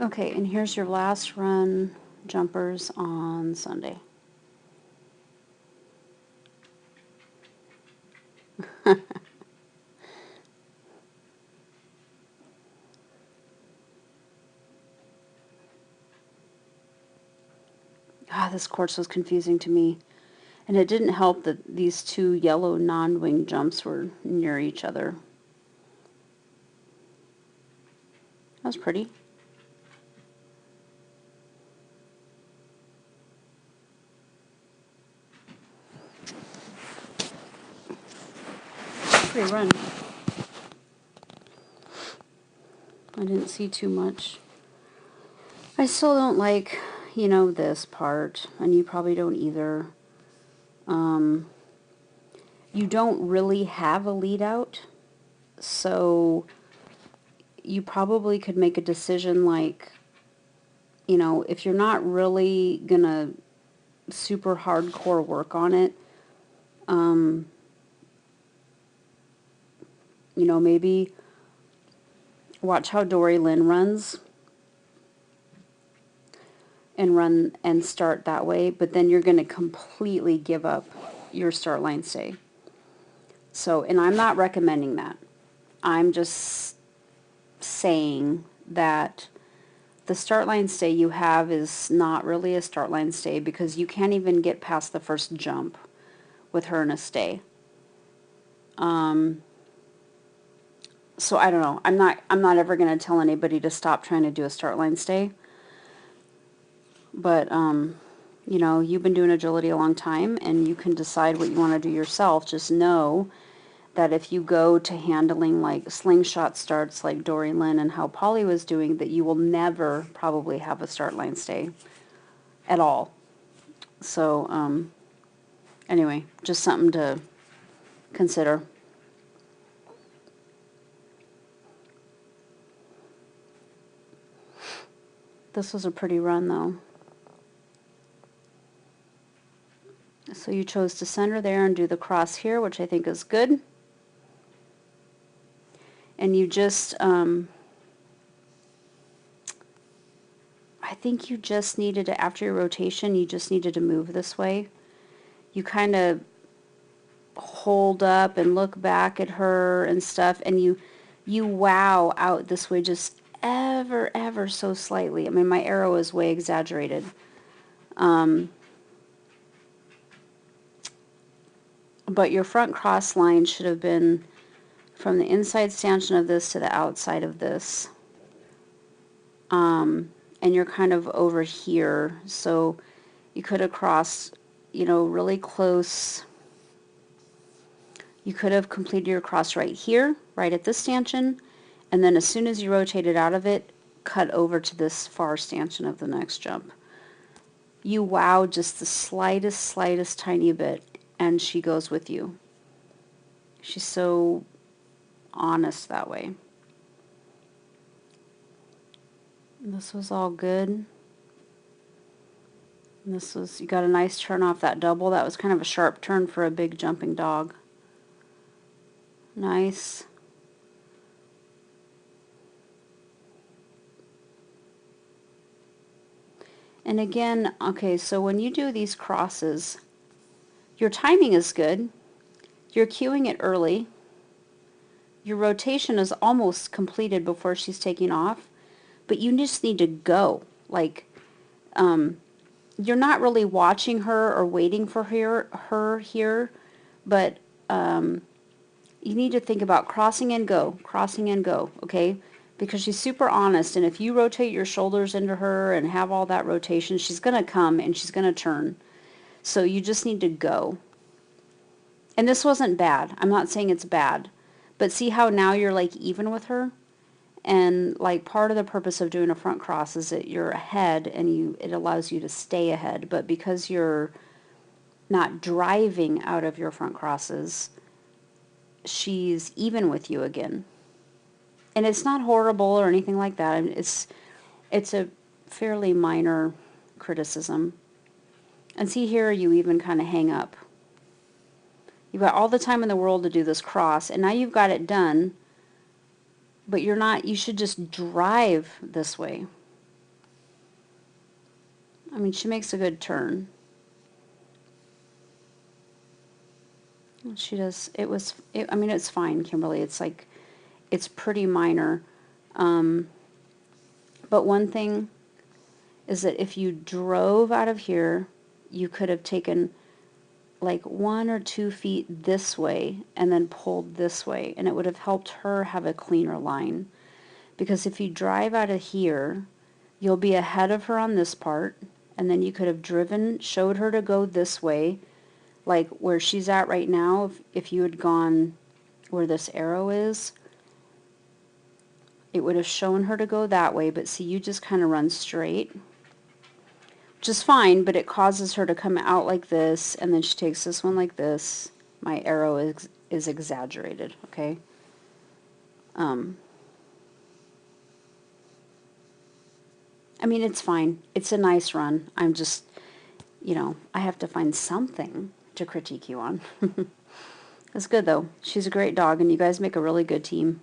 Okay, and here's your last run jumpers on Sunday. This course was confusing to me. And it didn't help that these two yellow non-wing jumps were near each other. That was pretty. Pretty run. I didn't see too much. I still don't like, this part, and you probably don't either. You don't really have a lead out, so you probably could make a decision like, if you're not really gonna super hardcore work on it, maybe watch how Dory Lynn runs and run and start that way, but then you're going to completely give up your start line stay. So, and I'm not recommending that. I'm just saying that the start line stay you have is not really a start line stay because you can't even get past the first jump with her in a stay. So I don't know. I'm not ever going to tell anybody to stop trying to do a start line stay. But you've been doing agility a long time and you can decide what you want to do yourself. Just know that if you go to handling like slingshot starts like Dory Lynn and how Polly was doing, that you will never probably have a start line stay at all. So anyway, just something to consider. This was a pretty run though. So you chose to center there and do the cross here, which I think is good. And you just, I think you just needed to, after your rotation, you just needed to move this way. You kind of hold up and look back at her and stuff, and you wow out this way just ever so slightly. I mean, my arrow is way exaggerated. But your front cross line should have been from the inside stanchion of this to the outside of this. And you're kind of over here, so you could have crossed, really close. You could have completed your cross right here, right at this stanchion, and then as soon as you rotated out of it, cut over to this far stanchion of the next jump. You wow just the slightest tiny bit, and she goes with you. She's so honest that way. This was all good. This was, you got a nice turn off that double. That was kind of a sharp turn for a big jumping dog. Nice. And again, okay, so when you do these crosses, your timing is good. You're cueing it early. Your rotation is almost completed before she's taking off, but you just need to go. Like, you're not really watching her or waiting for her here, but you need to think about crossing and go, okay? Because she's super honest, and if you rotate your shoulders into her and have all that rotation, she's going to come and she's going to turn. So you just need to go. And this wasn't bad. I'm not saying it's bad. But see how now you're like even with her? And like part of the purpose of doing a front cross is that you're ahead and it allows you to stay ahead. But because you're not driving out of your front crosses, she's even with you again. And it's not horrible or anything like that. It's a fairly minor criticism. And see here, you even kind of hang up. You've got all the time in the world to do this cross, and now you've got it done, but you're not, you should just drive this way. I mean, she makes a good turn. She does, I mean, it's fine, Kimberly. It's like, it's pretty minor. But one thing is that if you drove out of here, you could have taken like 1 or 2 feet this way and then pulled this way, and it would have helped her have a cleaner line. Because if you drive out of here, you'll be ahead of her on this part, and then you could have showed her to go this way, like where she's at right now. If you had gone where this arrow is, it would have shown her to go that way, but see, you just kind of run straight, which is fine, but it causes her to come out like this, and then she takes this one like this. My arrow is exaggerated, okay? I mean, it's fine. It's a nice run. I'm just, you know, I have to find something to critique you on. It's good, though. She's a great dog, and you guys make a really good team.